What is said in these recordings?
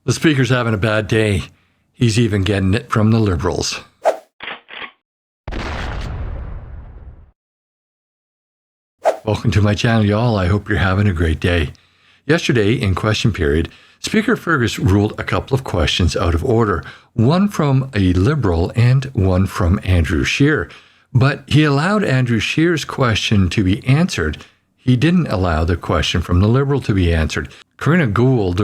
The Speaker's having a bad day. He's even getting it from the Liberals. Welcome to my channel, y'all. I hope you're having a great day. Yesterday, in question period, Speaker Fergus ruled a couple of questions out of order, one from a Liberal and one from Andrew Scheer. But he allowed Andrew Scheer's question to be answered. He didn't allow the question from the Liberal to be answered. Karina Gould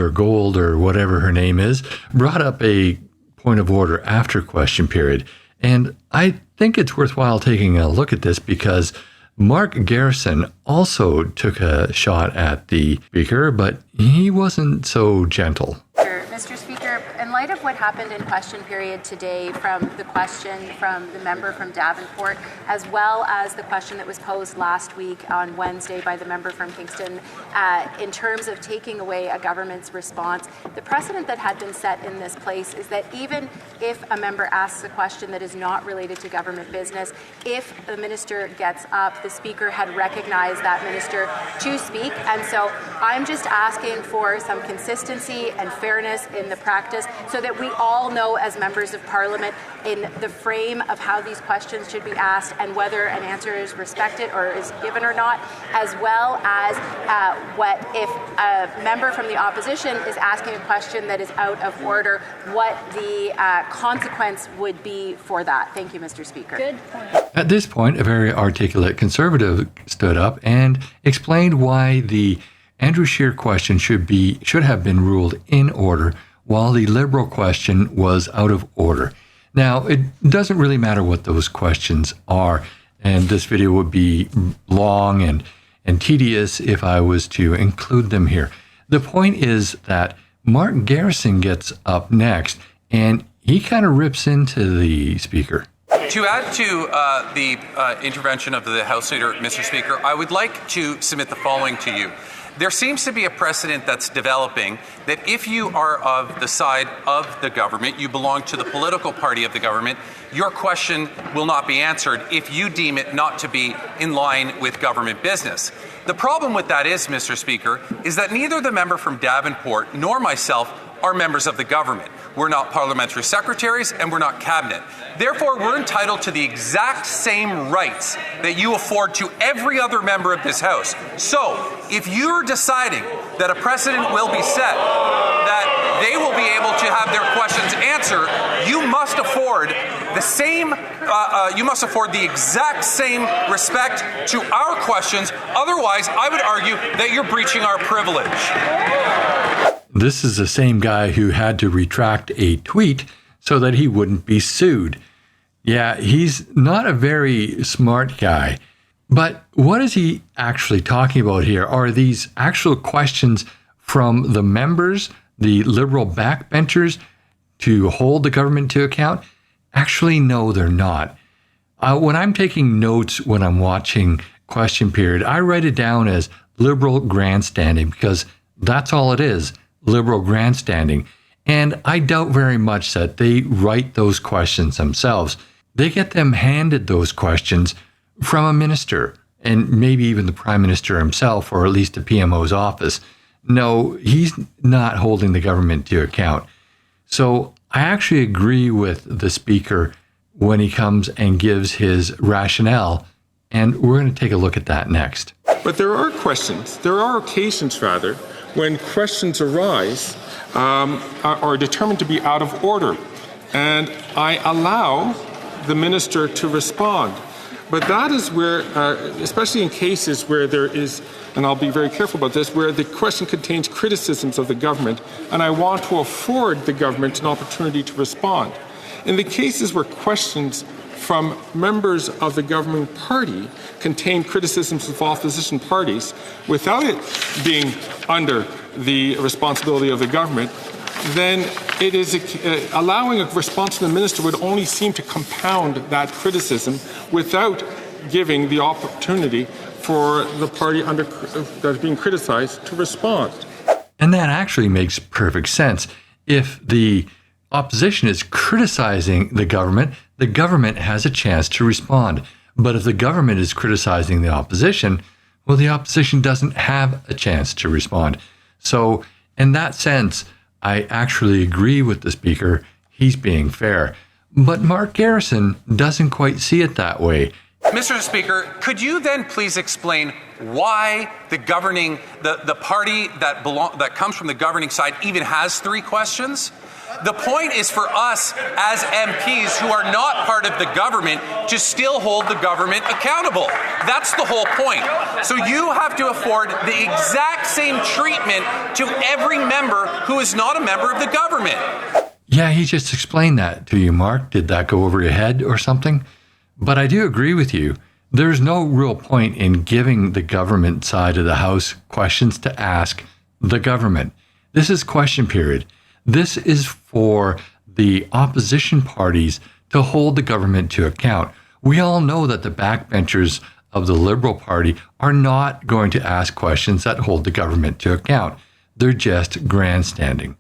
or whatever her name is, brought up a point of order after question period. And I think it's worthwhile taking a look at this because Mark GERRETSEN also took a shot at the Speaker, but he wasn't so gentle. Mr. Speaker, in light of what happened in question period today from the question from the member from Davenport, as well as the question that was posed last week on Wednesday by the member from Kingston, in terms of taking away a government's response, the precedent that had been set in this place is that even if a member asks a question that is not related to government business, if the minister gets up, the Speaker had recognized that minister to speak. And so I'm just asking for some consistency and fairness in the practice so that we all know as members of Parliament in the frame of how these questions should be asked and whether an answer is respected or is given or not, as well as what if a member from the opposition is asking a question that is out of order, what the consequence would be for that. Thank you, Mr. Speaker. Good point. At this point, a very articulate Conservative stood up and explained why the Andrew Scheer question should have been ruled in order, while the Liberal question was out of order. Now, it doesn't really matter what those questions are, and this video would be long and tedious if I was to include them here. The point is that Mark GERRETSEN gets up next, and he kind of rips into the Speaker. To add to the intervention of the House Leader, Mr. Speaker, I would like to submit the following to you. There seems to be a precedent that's developing that if you are of the side of the government, you belong to the political party of the government, your question will not be answered if you deem it not to be in line with government business. The problem with that is, Mr. Speaker, is that neither the member from Davenport nor myself are members of the government. We're not parliamentary secretaries and we're not cabinet. Therefore, we're entitled to the exact same rights that you afford to every other member of this House. So, if you're deciding that a precedent will be set, that they will be able to have their questions answered, you must afford the same, the exact same respect to our questions. Otherwise, I would argue that you're breaching our privilege. This is the same guy who had to retract a tweet so that he wouldn't be sued. Yeah, he's not a very smart guy. But what is he actually talking about here? Are these actual questions from the members, the Liberal backbenchers, to hold the government to account? Actually, no, they're not. When I'm taking notes when I'm watching question period, I write it down as Liberal grandstanding because that's all it is. Liberal grandstanding. And I doubt very much that they write those questions themselves. They get them handed those questions from a minister and maybe even the Prime Minister himself, or at least the PMO's office. No, he's not holding the government to account. So I actually agree with the Speaker when he comes and gives his rationale, and we're going to take a look at that next. But there are occasions rather, when questions arise are determined to be out of order, and I allow the minister to respond. But that is where, especially in cases where there is, and I'll be very careful about this, where the question contains criticisms of the government, and I want to afford the government an opportunity to respond. In the cases where questions from members of the governing party contain criticisms of opposition parties without it being under the responsibility of the government, then it is allowing a response from the minister would only seem to compound that criticism without giving the opportunity for the party that is being criticized to respond. And that actually makes perfect sense. If the opposition is criticizing the government has a chance to respond. But if the government is criticizing the opposition, well, the opposition doesn't have a chance to respond. So in that sense, I actually agree with the Speaker. He's being fair. But Mark Garrison doesn't quite see it that way. Mr. Speaker, could you then please explain why the party that comes from the governing side even has 3 questions? The point is for us as MPs who are not part of the government to still hold the government accountable. That's the whole point. So you have to afford the exact same treatment to every member who is not a member of the government. Yeah, he just explained that to you, Mark. Did that go over your head or something? But I do agree with you. There's no real point in giving the government side of the House questions to ask the government. This is question period. This is for the opposition parties to hold the government to account. We all know that the backbenchers of the Liberal Party are not going to ask questions that hold the government to account. They're just grandstanding.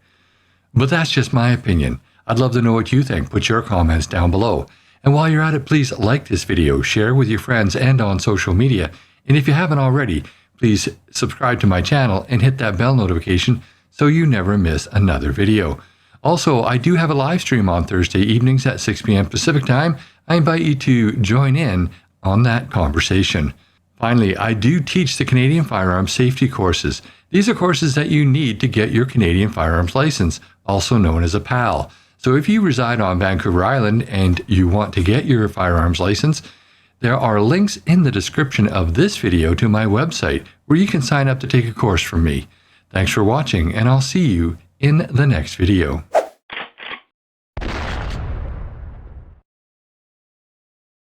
But that's just my opinion. I'd love to know what you think. Put your comments down below. And while you're at it, please like this video, share with your friends and on social media. And if you haven't already, please subscribe to my channel and hit that bell notification so you never miss another video. Also, I do have a live stream on Thursday evenings at 6 p.m. Pacific time. I invite you to join in on that conversation. Finally, I do teach the Canadian Firearms Safety courses. These are courses that you need to get your Canadian Firearms License, also known as a PAL. So if you reside on Vancouver Island and you want to get your firearms license, there are links in the description of this video to my website where you can sign up to take a course from me. Thanks for watching, and I'll see you in the next video.